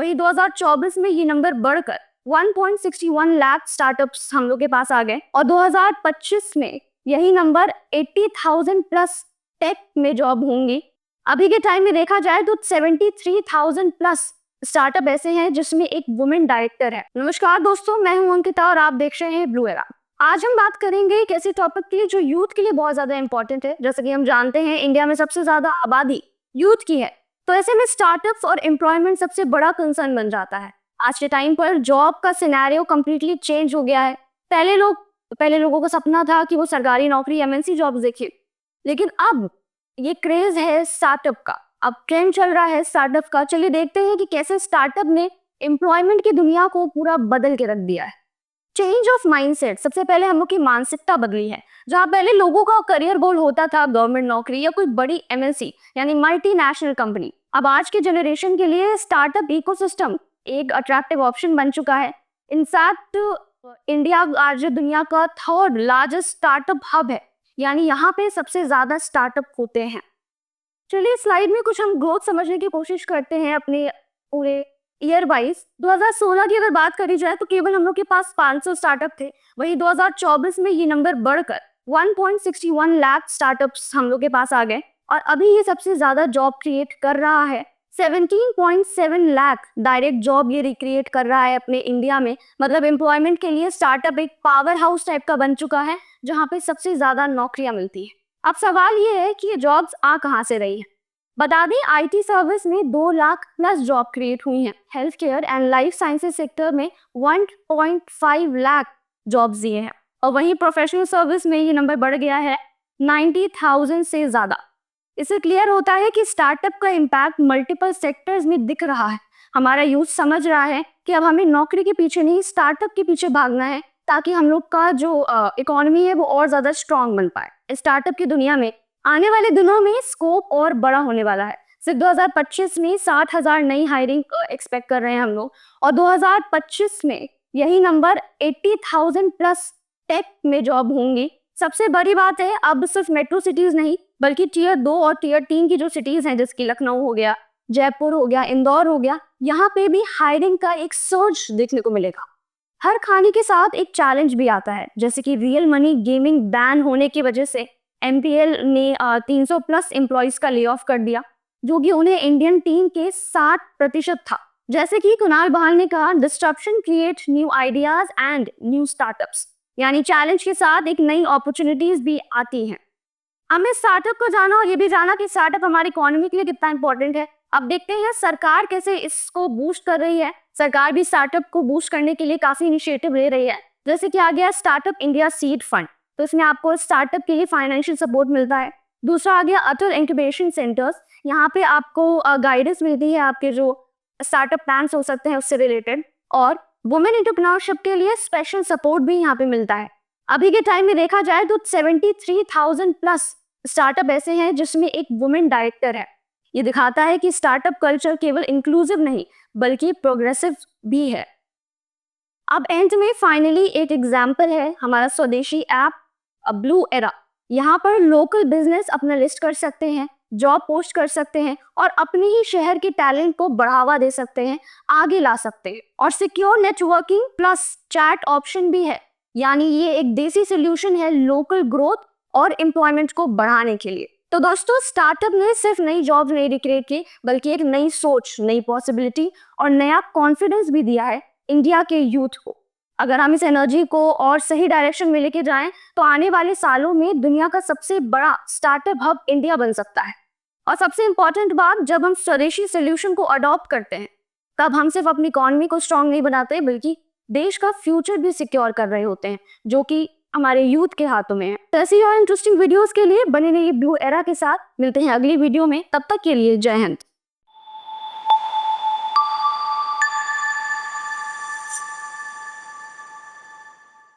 वही 2024 में ये नंबर बढ़कर 1.61 लाख स्टार्टअप्स हम लोग के पास आ गए और 2025 में यही नंबर 80,000 प्लस टेक में जॉब होंगी। अभी के टाइम में देखा जाए तो 73,000 प्लस स्टार्टअप ऐसे हैं जिसमें एक वुमेन डायरेक्टर है। नमस्कार दोस्तों, मैं हूं अंकिता और आप देख रहे हैं ब्लू एरा। आज हम बात करेंगे एक ऐसे टॉपिक की जो यूथ के लिए बहुत ज्यादा इंपॉर्टेंट है। जैसे कि हम जानते हैं इंडिया में सबसे ज्यादा आबादी यूथ की है, तो ऐसे में स्टार्टअप्स और एम्प्लॉयमेंट सबसे बड़ा कंसर्न बन जाता है। आज के टाइम पर जॉब का सिनेरियो कंप्लीटली चेंज हो गया है। पहले लोगों का सपना था कि वो सरकारी नौकरी एमएनसी जॉब देखे, लेकिन अब ये क्रेज है स्टार्टअप का। अब ट्रेंड चल रहा है स्टार्टअप का। चलिए देखते हैं कि कैसे स्टार्टअप ने एम्प्लॉयमेंट की दुनिया को पूरा बदल के रख दिया है। चेंज ऑफ माइंडसेट, सबसे पहले हम लोग की मानसिकता बदली है। जहाँ पहले लोगों का करियर गोल होता था गवर्नमेंट नौकरी या कोई बड़ी एमएनसी यानी मल्टीनेशनल कंपनी, अब आज के जनरेशन के लिए स्टार्टअप इकोसिस्टम एक अट्रैक्टिव ऑप्शन बन चुका है। इनफैक्ट इंडिया आज दुनिया का थर्ड लार्जेस्ट स्टार्टअप हब है, यानी यहाँ पे सबसे ज्यादा स्टार्टअप होते हैं। चलिए स्लाइड में कुछ हम ग्रोथ समझने की कोशिश करते हैं अपने पूरे ईयर वाइज। 2016 की अगर बात करी जाए तो केवल हम लोग के पास 500 स्टार्टअप थे। वही 2024 में ये नंबर बढ़कर 1.61 लाख स्टार्टअप्स हम लोग के पास आ गए और अभी ये सबसे ज्यादा जॉब क्रिएट कर रहा है। 17.7 लाख डायरेक्ट जॉब ये रिक्रिएट कर रहा है अपने इंडिया में। मतलब एम्प्लॉयमेंट के लिए स्टार्टअप एक पावर हाउस टाइप का बन चुका है जहाँ पे सबसे ज्यादा नौकरियां मिलती है। अब सवाल ये है कि ये जॉब्स आ कहाँ से रही है। बता दें आईटी सर्विस में 2 लाख प्लस जॉब क्रिएट हुई हैं। Health care and life sciences sector में 1.5 लाख जॉब्स दिए हैं और वहीं प्रोफेशनल सर्विस में ये नंबर बढ़ गया है 90,000 से ज्यादा। इससे क्लियर होता है कि स्टार्टअप का इम्पैक्ट मल्टीपल सेक्टर्स में दिख रहा है। हमारा यूथ समझ रहा है कि अब हमें नौकरी के पीछे नहीं स्टार्टअप के पीछे भागना है, ताकि हम लोग का जो इकोनॉमी है वो और ज्यादा स्ट्रांग बन पाए। स्टार्टअप की दुनिया में आने वाले दिनों में स्कोप और बड़ा होने वाला है। सिर्फ 2025 में 60,000 नई हायरिंग एक्सपेक्ट कर रहे हैं हम लोग और 2025 में यही नंबर 80,000 प्लस टेक में जॉब होंगी। सबसे बड़ी बात है, अब सिर्फ मेट्रो सिटीज नहीं बल्कि टियर 2 और टियर 3 की जो सिटीज हैं, जैसे कि लखनऊ हो गया, जयपुर हो गया, इंदौर हो गया, यहाँ पे भी हायरिंग का एक सर्ज देखने को मिलेगा। हर खाने के साथ एक चैलेंज भी आता है, जैसे कि रियल मनी गेमिंग बैन होने की वजह से एमपीएल ने 300 प्लस एम्प्लॉइज का ले ऑफ कर दिया, जो कि उन्हें इंडियन टीम के 60% था। जैसे कि कुणाल बहाल ने कहा, disruption create new ideas and new startups, यानी चैलेंज के साथ एक नई अपॉर्चुनिटीज भी आती हैं। हमने स्टार्टअप को जाना और ये भी जाना कि स्टार्टअप हमारी इकोनॉमी के लिए कितना इंपॉर्टेंट है। अब देखते हैं सरकार कैसे इसको बूस्ट कर रही है। सरकार भी स्टार्टअप को बूस्ट करने के लिए काफी इनिशिएटिव ले रही है। जैसे कि आ गया स्टार्टअप इंडिया सीड फंड, तो इसमें आपको स्टार्टअप के लिए फाइनेंशियल सपोर्ट मिलता है। दूसरा आ गया अटल इंक्यूबेशन सेंटर्स, यहाँ पे आपको गाइडेंस मिलती है, आपके जो स्टार्टअप प्लान्स हो सकते हैं उससे रिलेटेड। और वुमेन एंटरप्रेन्योरशिप के लिए स्पेशल सपोर्ट भी यहाँ पे मिलता है। अभी के टाइम में देखा जाए तो 73,000 प्लस स्टार्टअप ऐसे हैं जिसमें एक वुमेन डायरेक्टर है। ये दिखाता है कि स्टार्टअप कल्चर केवल इंक्लूसिव नहीं बल्कि प्रोग्रेसिव भी है। अब एंड में फाइनली एक एग्जाम्पल है हमारा स्वदेशी ऐप ब्लू एरा। यहाँ पर लोकल बिजनेस अपना लिस्ट कर सकते हैं, जॉब पोस्ट कर सकते हैं और अपने ही शहर के टैलेंट को बढ़ावा दे सकते हैं, आगे ला सकते हैं। और secure networking plus chat option भी है, यानी ये एक देसी सोल्यूशन है लोकल ग्रोथ और एम्प्लॉयमेंट को बढ़ाने के लिए। तो दोस्तों, स्टार्टअप ने सिर्फ नई जॉब नहीं रिक्रिएट की बल्कि एक नई सोच, नई पॉसिबिलिटी और नया कॉन्फिडेंस भी दिया है इंडिया के यूथ को। अगर हम इस एनर्जी को और सही डायरेक्शन में लेके जाएं तो आने वाले सालों में दुनिया का सबसे बड़ा स्टार्टअप हब इंडिया बन सकता है। और सबसे इंपॉर्टेंट बात, जब हम स्वदेशी सोल्यूशन को अडॉप्ट करते हैं तब हम सिर्फ अपनी इकोनॉमी को स्ट्रांग नहीं बनाते बल्कि देश का फ्यूचर भी सिक्योर कर रहे होते हैं, जो कि हमारे यूथ के हाथों में है। तो ऐसी और इंटरेस्टिंग वीडियोस के लिए बने रहिए ब्लू एरा के साथ। मिलते हैं अगली वीडियो में, तब तक के लिए जय हिंद।